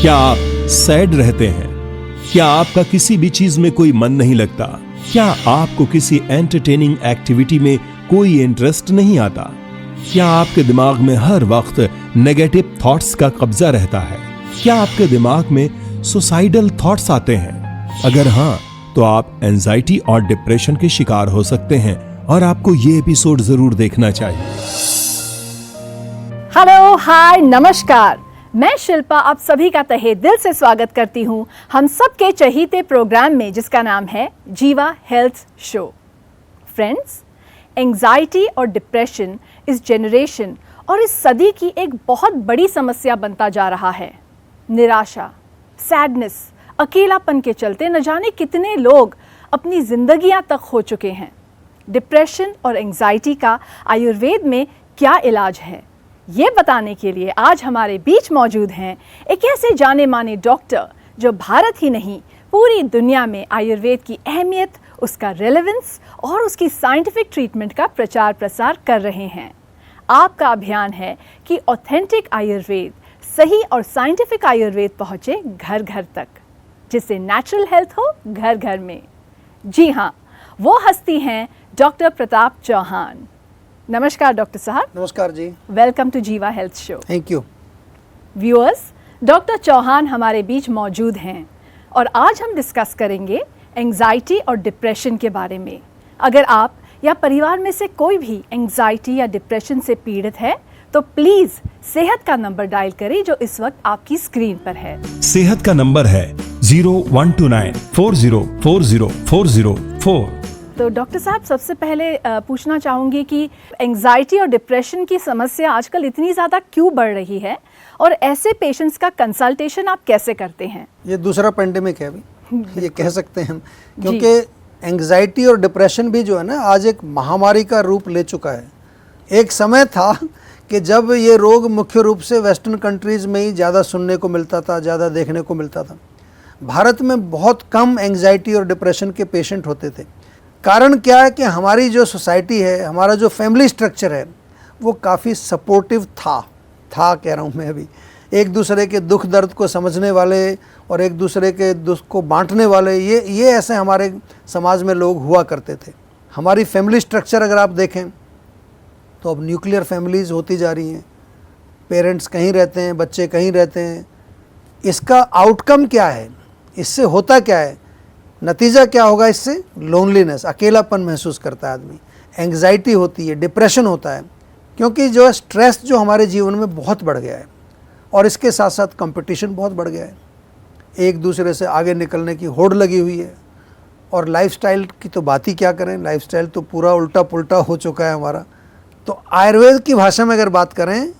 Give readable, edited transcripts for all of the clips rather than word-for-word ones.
क्या आप सैड रहते हैं? क्या आपका किसी भी चीज में कोई मन नहीं लगता? क्या आपको किसी एंटरटेनिंग एक्टिविटी में कोई इंटरेस्ट नहीं आता? क्या आपके दिमाग में हर वक्त नेगेटिव थॉट्स का कब्जा रहता है? क्या आपके दिमाग में सुसाइडल थॉट्स आते हैं? अगर हाँ, तो आप एंजाइटी और डिप्रेशन के शिकार हो सकते हैं और आपको ये एपिसोड जरूर देखना चाहिए। हेलो, हाय, नमस्कार। मैं शिल्पा आप सभी का तहे दिल से स्वागत करती हूँ हम सबके चहीते प्रोग्राम में जिसका नाम है जीवा हेल्थ शो। फ्रेंड्स, एंजाइटी और डिप्रेशन इस जनरेशन और इस सदी की एक बहुत बड़ी समस्या बनता जा रहा है। निराशा, सैडनेस, अकेलापन के चलते न जाने कितने लोग अपनी जिंदगियां तक खो चुके हैं। डिप्रेशन और एंजाइटी का आयुर्वेद में क्या इलाज है, ये बताने के लिए आज हमारे बीच मौजूद हैं एक ऐसे जाने माने डॉक्टर जो भारत ही नहीं पूरी दुनिया में आयुर्वेद की अहमियत, उसका रेलेवेंस और उसकी साइंटिफिक ट्रीटमेंट का प्रचार प्रसार कर रहे हैं। आपका अभियान है कि ऑथेंटिक आयुर्वेद, सही और साइंटिफिक आयुर्वेद पहुँचे घर घर तक, जिससे नेचुरल हेल्थ हो घर घर में। जी हाँ, वो हस्ती हैं डॉक्टर प्रताप चौहान। नमस्कार डॉक्टर साहब। नमस्कार जी। Welcome to Jiva health show. Thank you. Viewers, doctor Chauhan हमारे बीच मौजूद हैं और आज हम डिस्कस करेंगे एंजाइटी और डिप्रेशन के बारे में। अगर आप या परिवार में से कोई भी एंजाइटी या डिप्रेशन से पीड़ित है तो प्लीज सेहत का नंबर डायल करें जो इस वक्त आपकी स्क्रीन पर है। सेहत का नंबर है 0129 4040 404। तो डॉक्टर साहब, सबसे पहले पूछना चाहूँगी कि एंजाइटी और डिप्रेशन की समस्या आजकल इतनी ज़्यादा क्यों बढ़ रही है और ऐसे पेशेंट्स का कंसल्टेशन आप कैसे करते हैं? ये दूसरा पेंडेमिक है अभी ये कह सकते हैं हम, क्योंकि एंजाइटी और डिप्रेशन भी जो है ना आज एक महामारी का रूप ले चुका है। एक समय था कि जब ये रोग मुख्य रूप से वेस्टर्न कंट्रीज़ में ही ज़्यादा सुनने को मिलता था, ज़्यादा देखने को मिलता था। भारत में बहुत कम एंजाइटी और डिप्रेशन के पेशेंट होते थे। कारण क्या है कि हमारी जो सोसाइटी है, हमारा जो फैमिली स्ट्रक्चर है, वो काफ़ी सपोर्टिव था कह रहा हूँ मैं अभी, एक दूसरे के दुख दर्द को समझने वाले और एक दूसरे के दुख को बांटने वाले, ये ऐसे हमारे समाज में लोग हुआ करते थे। हमारी फैमिली स्ट्रक्चर अगर आप देखें तो अब न्यूक्लियर फैमिलीज़ होती जा रही हैं। पेरेंट्स कहीं रहते हैं, बच्चे कहीं रहते हैं। इसका आउटकम क्या है, इससे होता क्या है, नतीजा क्या होगा? इससे लोनलीनेस, अकेलापन महसूस करता है आदमी, एंग्जाइटी होती है, डिप्रेशन होता है, क्योंकि जो स्ट्रेस जो हमारे जीवन में बहुत बढ़ गया है और इसके साथ साथ कंपटीशन बहुत बढ़ गया है। एक दूसरे से आगे निकलने की होड़ लगी हुई है और लाइफस्टाइल की तो बात ही क्या करें, लाइफस्टाइल तो पूरा उल्टा पुल्टा हो चुका है हमारा। तो आयुर्वेद की भाषा में अगर बात करें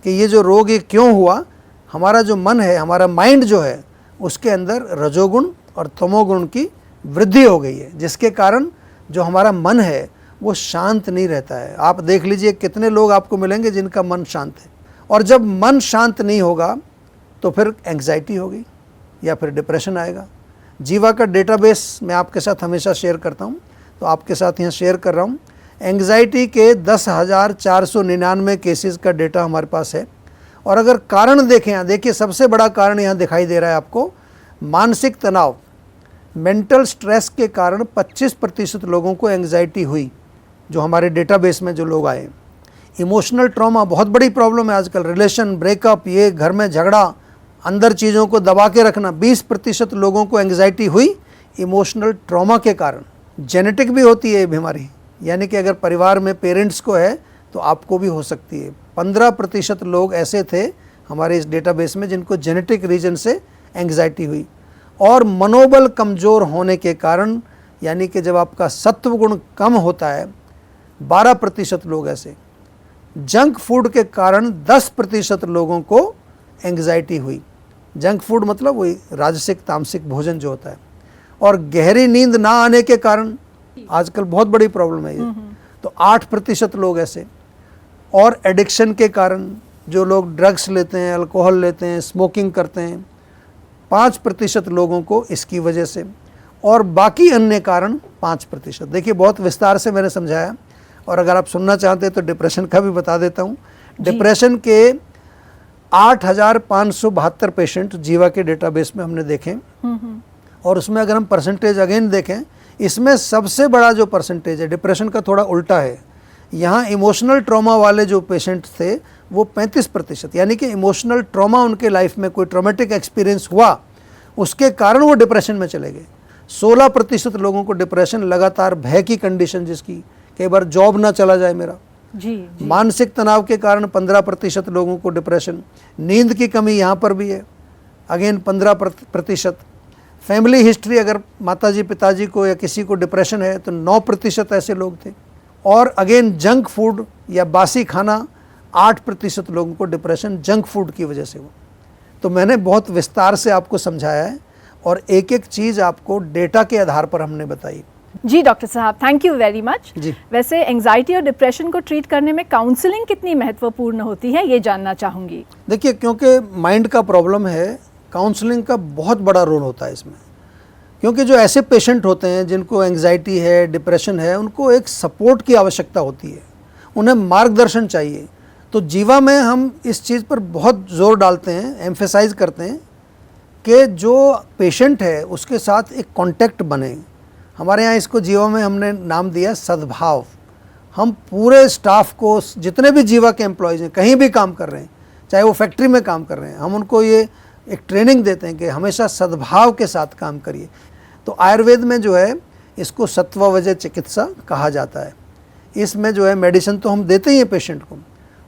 कि ये जो रोग ये क्यों हुआ, हमारा जो मन है, हमारा माइंड जो है, उसके अंदर रजोगुण और तमोगुण की वृद्धि हो गई है, जिसके कारण जो हमारा मन है वो शांत नहीं रहता है। आप देख लीजिए कितने लोग आपको मिलेंगे जिनका मन शांत है, और जब मन शांत नहीं होगा तो फिर एंग्जाइटी होगी या फिर डिप्रेशन आएगा। जीवा का डेटाबेस मैं आपके साथ हमेशा शेयर करता हूँ, तो आपके साथ यहाँ शेयर कर रहा हूँ। एंग्जाइटी के 10,499 केसेस का डेटा हमारे पास है। और अगर कारण देखें, यहाँ देखिए सबसे बड़ा कारण यहाँ दिखाई दे रहा है आपको, मानसिक तनाव, मेंटल स्ट्रेस के कारण 25% लोगों को एंग्जाइटी हुई, जो हमारे डेटाबेस में जो लोग आए। इमोशनल ट्रॉमा बहुत बड़ी प्रॉब्लम है आजकल, रिलेशन ब्रेकअप, ये घर में झगड़ा, अंदर चीज़ों को दबा के रखना, 20% लोगों को एंग्जाइटी हुई इमोशनल ट्रॉमा के कारण। जेनेटिक भी होती है ये बीमारी, यानी कि अगर परिवार में पेरेंट्स को है तो आपको भी हो सकती है। 15% लोग ऐसे थे हमारे इस डेटाबेस में जिनको जेनेटिक रीजन से एंग्जाइटी हुई। और मनोबल कमज़ोर होने के कारण, यानी कि जब आपका सत्व गुण कम होता है, 12% लोग ऐसे। जंक फूड के कारण 10% लोगों को एंग्जाइटी हुई। जंक फूड मतलब वही राजसिक तामसिक भोजन जो होता है। और गहरी नींद ना आने के कारण आजकल बहुत बड़ी प्रॉब्लम है ये, तो 8% लोग ऐसे। और एडिक्शन के कारण जो लोग ड्रग्स लेते हैं, अल्कोहल लेते हैं, स्मोकिंग करते हैं, 5% लोगों को इसकी वजह से। और बाकी अन्य कारण 5%। देखिए बहुत विस्तार से मैंने समझाया, और अगर आप सुनना चाहते हैं तो डिप्रेशन का भी बता देता हूँ। डिप्रेशन के 8,572 पेशेंट जीवा के डेटाबेस में हमने देखे, और उसमें अगर हम परसेंटेज अगेन देखें, इसमें सबसे बड़ा जो परसेंटेज है डिप्रेशन का थोड़ा उल्टा है। यहाँ इमोशनल ट्रॉमा वाले जो पेशेंट थे वो 35%, यानी कि इमोशनल ट्रॉमा उनके लाइफ में कोई ट्रॉमेटिक एक्सपीरियंस हुआ, उसके कारण वो डिप्रेशन में चले गए। 16% लोगों को डिप्रेशन, लगातार भय की कंडीशन, जिसकी कई बार जॉब ना चला जाए मेरा, जी। मानसिक तनाव के कारण 15% लोगों को डिप्रेशन, नींद की कमी यहाँ पर भी है अगेन 15%, फैमिली हिस्ट्री, अगर माताजी पिताजी को या किसी को डिप्रेशन है तो 9% ऐसे लोग थे, और अगेन जंक फूड या बासी खाना 8% लोगों को डिप्रेशन जंक फूड की वजह से हुआ। तो मैंने बहुत विस्तार से आपको समझाया है और एक एक चीज़ आपको डेटा के आधार पर हमने बताई। जी डॉक्टर साहब, थैंक यू वेरी मच। जी। वैसे एंजाइटी और डिप्रेशन को ट्रीट करने में काउंसलिंग कितनी महत्वपूर्ण होती है, ये जानना चाहूँगी। देखिए, क्योंकि माइंड का प्रॉब्लम है, काउंसलिंग का बहुत बड़ा रोल होता है इसमें, क्योंकि जो ऐसे पेशेंट होते हैं जिनको एंजाइटी है, डिप्रेशन है, उनको एक सपोर्ट की आवश्यकता होती है, उन्हें मार्गदर्शन चाहिए। तो जीवा में हम इस चीज़ पर बहुत ज़ोर डालते हैं, एम्फेसाइज करते हैं कि जो पेशेंट है उसके साथ एक कांटेक्ट बने। हमारे यहाँ इसको जीवा में हमने नाम दिया सद्भाव। हम पूरे स्टाफ को, जितने भी जीवा के एम्प्लॉयज़ हैं, कहीं भी काम कर रहे हैं, चाहे वो फैक्ट्री में काम कर रहे हैं, हम उनको ये एक ट्रेनिंग देते हैं कि हमेशा सद्भाव के साथ काम करिए। तो आयुर्वेद में जो है इसको सत्ववजह चिकित्सा कहा जाता है। इसमें जो है मेडिसिन तो हम देते ही हैं पेशेंट को,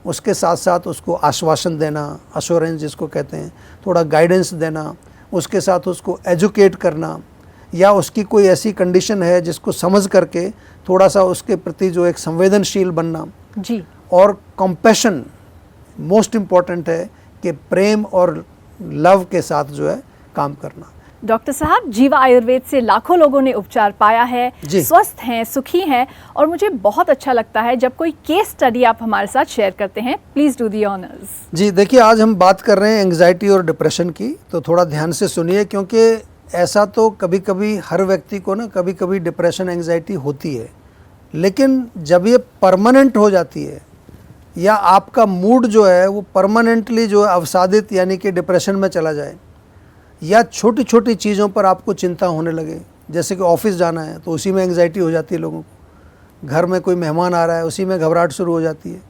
उसके साथ साथ उसको आश्वासन देना, अश्योरेंस जिसको कहते हैं, थोड़ा गाइडेंस देना, उसके साथ उसको एजुकेट करना, या उसकी कोई ऐसी कंडीशन है जिसको समझ करके थोड़ा सा उसके प्रति जो एक संवेदनशील बनना। जी। और कंपैशन मोस्ट इम्पॉर्टेंट है कि प्रेम और लव के साथ जो है काम करना। डॉक्टर साहब, जीवा आयुर्वेद से लाखों लोगों ने उपचार पाया है, स्वस्थ हैं, सुखी हैं, और मुझे बहुत अच्छा लगता है जब कोई केस स्टडी आप हमारे साथ शेयर करते हैं। Please do the honours. जी देखिए, आज हम बात कर रहे हैं एंग्जाइटी और डिप्रेशन की, तो थोड़ा ध्यान से सुनिए, क्योंकि ऐसा तो कभी कभी हर व्यक्ति को ना कभी कभी डिप्रेशन एंग्जाइटी होती है, लेकिन जब ये परमानेंट हो जाती है या आपका मूड जो है वो परमानेंटली जो है अवसादित यानी कि डिप्रेशन में चला जाए, या छोटी छोटी चीज़ों पर आपको चिंता होने लगे, जैसे कि ऑफिस जाना है तो उसी में एंग्जाइटी हो जाती है लोगों को, घर में कोई मेहमान आ रहा है उसी में घबराहट शुरू हो जाती है,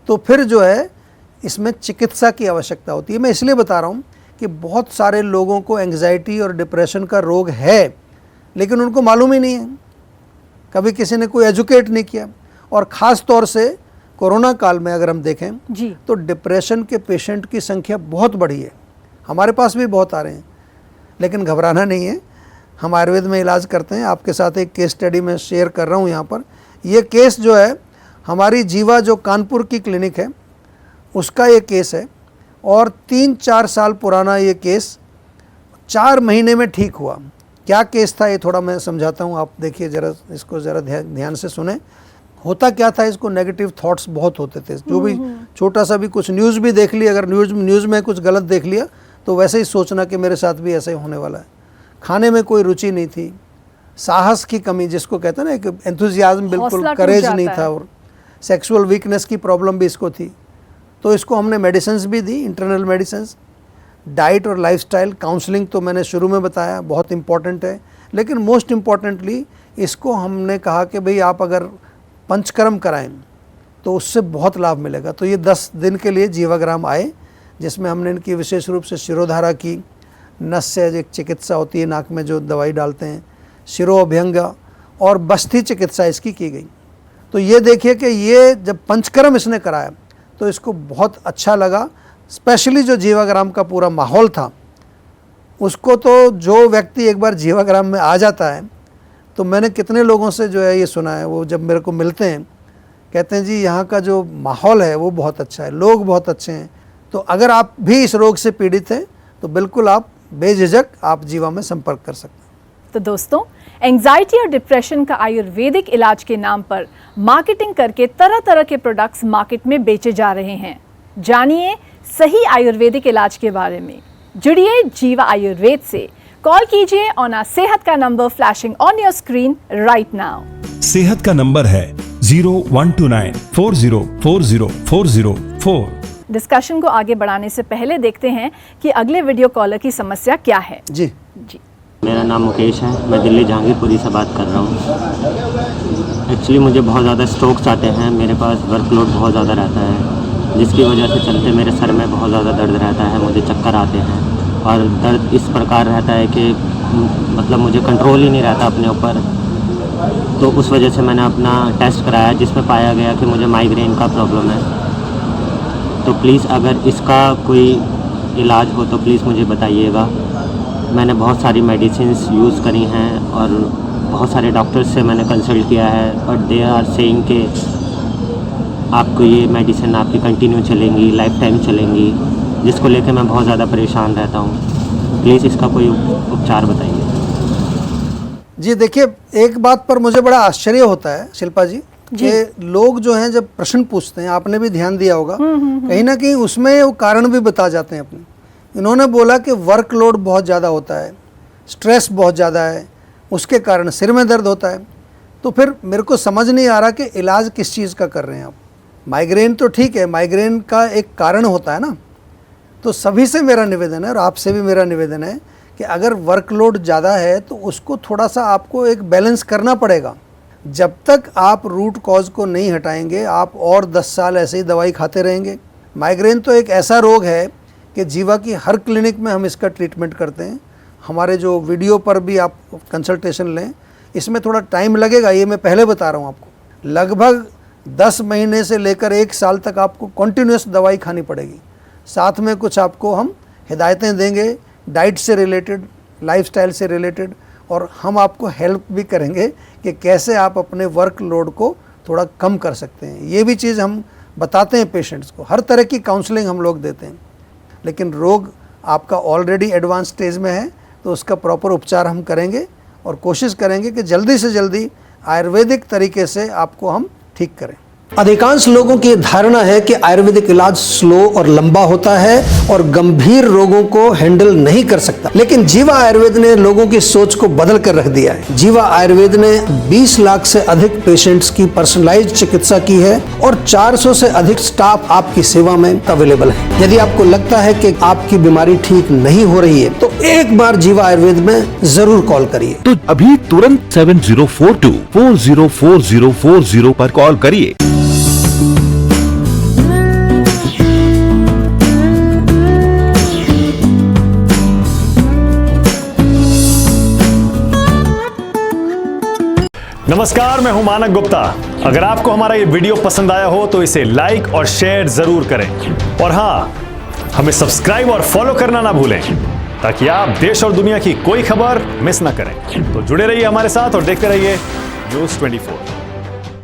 तो फिर जो है इसमें चिकित्सा की आवश्यकता होती है। मैं इसलिए बता रहा हूँ कि बहुत सारे लोगों को एंग्जाइटी और डिप्रेशन का रोग है लेकिन उनको मालूम ही नहीं है, कभी किसी ने कोई एजुकेट नहीं किया। और ख़ास तौर से कोरोना काल में अगर हम देखें जी, तो डिप्रेशन के पेशेंट की संख्या बहुत बढ़ी है, हमारे पास भी बहुत आ रहे हैं, लेकिन घबराना नहीं है, हम आयुर्वेद में इलाज करते हैं। आपके साथ एक केस स्टडी में शेयर कर रहा हूँ यहाँ पर। ये केस जो है हमारी जीवा जो कानपुर की क्लिनिक है उसका ये केस है, और 3-4 साल पुराना ये केस 4 महीने में ठीक हुआ। क्या केस था ये थोड़ा मैं समझाता हूँ, आप देखिए ज़रा, इसको ज़रा ध्यान से सुने। होता क्या था, इसको नेगेटिव थॉट्स बहुत होते थे, जो भी छोटा सा भी कुछ न्यूज़ भी देख लिया, अगर न्यूज़ में कुछ गलत देख लिया तो वैसे ही सोचना कि मेरे साथ भी ऐसा ही होने वाला है। खाने में कोई रुचि नहीं थी, साहस की कमी जिसको कहते हैं ना, एक एंथुजियाज्म, बिल्कुल करेज नहीं था, और सेक्सुअल वीकनेस की प्रॉब्लम भी इसको थी। तो इसको हमने मेडिसिन्स भी दी, इंटरनल मेडिसिन्स, डाइट और लाइफस्टाइल, काउंसलिंग तो मैंने शुरू में बताया बहुत इम्पॉर्टेंट है, लेकिन मोस्ट इम्पॉर्टेंटली इसको हमने कहा कि भाई आप अगर पंचकर्म कराएं तो उससे बहुत लाभ मिलेगा। तो ये 10 दिन के लिए जीवाग्राम आए, जिसमें हमने इनकी विशेष रूप से शिरोधारा की, नस से एक चिकित्सा होती है, नाक में जो दवाई डालते हैं, शिरोअभ्यंग और बस्ती चिकित्सा इसकी की गई। तो ये देखिए कि ये जब पंचकर्म इसने कराया तो इसको बहुत अच्छा लगा, स्पेशली जो जीवाग्राम का पूरा माहौल था उसको। तो जो व्यक्ति एक बार जीवाग्राम में आ जाता है, तो मैंने कितने लोगों से जो है ये सुना है, वो जब मेरे को मिलते हैं कहते हैं जी यहाँ का जो माहौल है वो बहुत अच्छा है, लोग बहुत अच्छे हैं। तो अगर आप भी इस रोग से पीड़ित हैं तो बिल्कुल आप बेझिझक आप जीवा में संपर्क कर सकते हैं। तो दोस्तों, एंजाइटी और डिप्रेशन का आयुर्वेदिक इलाज के नाम पर मार्केटिंग करके तरह तरह के प्रोडक्ट्स मार्केट में बेचे जा रहे हैं। जानिए सही आयुर्वेदिक इलाज के बारे में। जुड़िए जीवा आयुर्वेद से। कॉल कीजिए ऑन आवर सेहत का number flashing on your screen right now. सेहत का नंबर है 0129 4040 404। डिस्कशन को आगे बढ़ाने से पहले देखते हैं कि अगले वीडियो कॉलर की समस्या क्या है। जी जी, मेरा नाम मुकेश है, मैं दिल्ली जहांगीरपुरी से बात कर रहा हूँ। एक्चुअली मुझे बहुत ज़्यादा स्ट्रोक्स आते हैं, मेरे पास वर्कलोड बहुत ज़्यादा रहता है, जिसकी वजह से चलते मेरे सर में बहुत ज़्यादा दर्द रहता है, मुझे चक्कर आते हैं और दर्द इस प्रकार रहता है कि मतलब मुझे कंट्रोल ही नहीं रहता अपने ऊपर। तो उस वजह से मैंने अपना टेस्ट कराया जिसमें पाया गया कि मुझे माइग्रेन का प्रॉब्लम है। तो प्लीज़ अगर इसका कोई इलाज हो तो प्लीज़ मुझे बताइएगा। मैंने बहुत सारी मेडिसिन्स यूज़ करी हैं और बहुत सारे डॉक्टर्स से मैंने कंसल्ट किया है, बट दे आर सेइंग कि आपको ये मेडिसिन आपकी कंटिन्यू चलेंगी, लाइफ टाइम चलेंगी, जिसको लेकर मैं बहुत ज़्यादा परेशान रहता हूँ। प्लीज़ इसका कोई उपचार बताइए। जी, देखिए एक बात पर मुझे बड़ा आश्चर्य होता है शिल्पा जी कि लोग जो हैं जब प्रश्न पूछते हैं, आपने भी ध्यान दिया होगा, कहीं ना कहीं उसमें वो कारण भी बता जाते हैं अपने। इन्होंने बोला कि वर्कलोड बहुत ज़्यादा होता है, स्ट्रेस बहुत ज़्यादा है, उसके कारण सिर में दर्द होता है। तो फिर मेरे को समझ नहीं आ रहा कि इलाज किस चीज़ का कर रहे हैं आप। माइग्रेन तो ठीक है, माइग्रेन का एक कारण होता है ना। तो सभी से मेरा निवेदन है और आपसे भी मेरा निवेदन है कि अगर वर्कलोड ज़्यादा है तो उसको थोड़ा सा आपको एक बैलेंस करना पड़ेगा। जब तक आप रूट कॉज को नहीं हटाएंगे, आप और 10 साल ऐसे ही दवाई खाते रहेंगे। माइग्रेन तो एक ऐसा रोग है कि जीवा की हर क्लिनिक में हम इसका ट्रीटमेंट करते हैं। हमारे जो वीडियो पर भी आप कंसल्टेशन लें, इसमें थोड़ा टाइम लगेगा, ये मैं पहले बता रहा हूँ आपको। लगभग 10 महीने से लेकर 1 साल तक आपको कंटिन्यूस दवाई खानी पड़ेगी। साथ में कुछ आपको हम हिदायतें देंगे डाइट से रिलेटेड, लाइफस्टाइल से रिलेटेड, और हम आपको हेल्प भी करेंगे कि कैसे आप अपने वर्कलोड को थोड़ा कम कर सकते हैं। ये भी चीज़ हम बताते हैं पेशेंट्स को। हर तरह की काउंसलिंग हम लोग देते हैं। लेकिन रोग आपका ऑलरेडी एडवांस स्टेज में है तो उसका प्रॉपर उपचार हम करेंगे और कोशिश करेंगे कि जल्दी से जल्दी आयुर्वेदिक तरीके से आपको हम ठीक करें। अधिकांश लोगों की धारणा है कि आयुर्वेदिक इलाज स्लो और लंबा होता है और गंभीर रोगों को हैंडल नहीं कर सकता, लेकिन जीवा आयुर्वेद ने लोगों की सोच को बदल कर रख दिया है। जीवा आयुर्वेद ने 20 लाख से अधिक पेशेंट्स की पर्सनलाइज्ड चिकित्सा की है और 400 से अधिक स्टाफ आपकी सेवा में अवेलेबल है। यदि आपको लगता है कि आपकी बीमारी ठीक नहीं हो रही है तो एक बार जीवा आयुर्वेद में जरूर कॉल करिए। तो अभी तुरंत 7042 404040 पर कॉल करिए। नमस्कार, मैं हूं मानक गुप्ता। अगर आपको हमारा ये वीडियो पसंद आया हो तो इसे लाइक और शेयर जरूर करें, और हाँ, हमें सब्सक्राइब और फॉलो करना ना भूलें ताकि आप देश और दुनिया की कोई खबर मिस ना करें। तो जुड़े रहिए हमारे साथ और देखते रहिए न्यूज़ 24।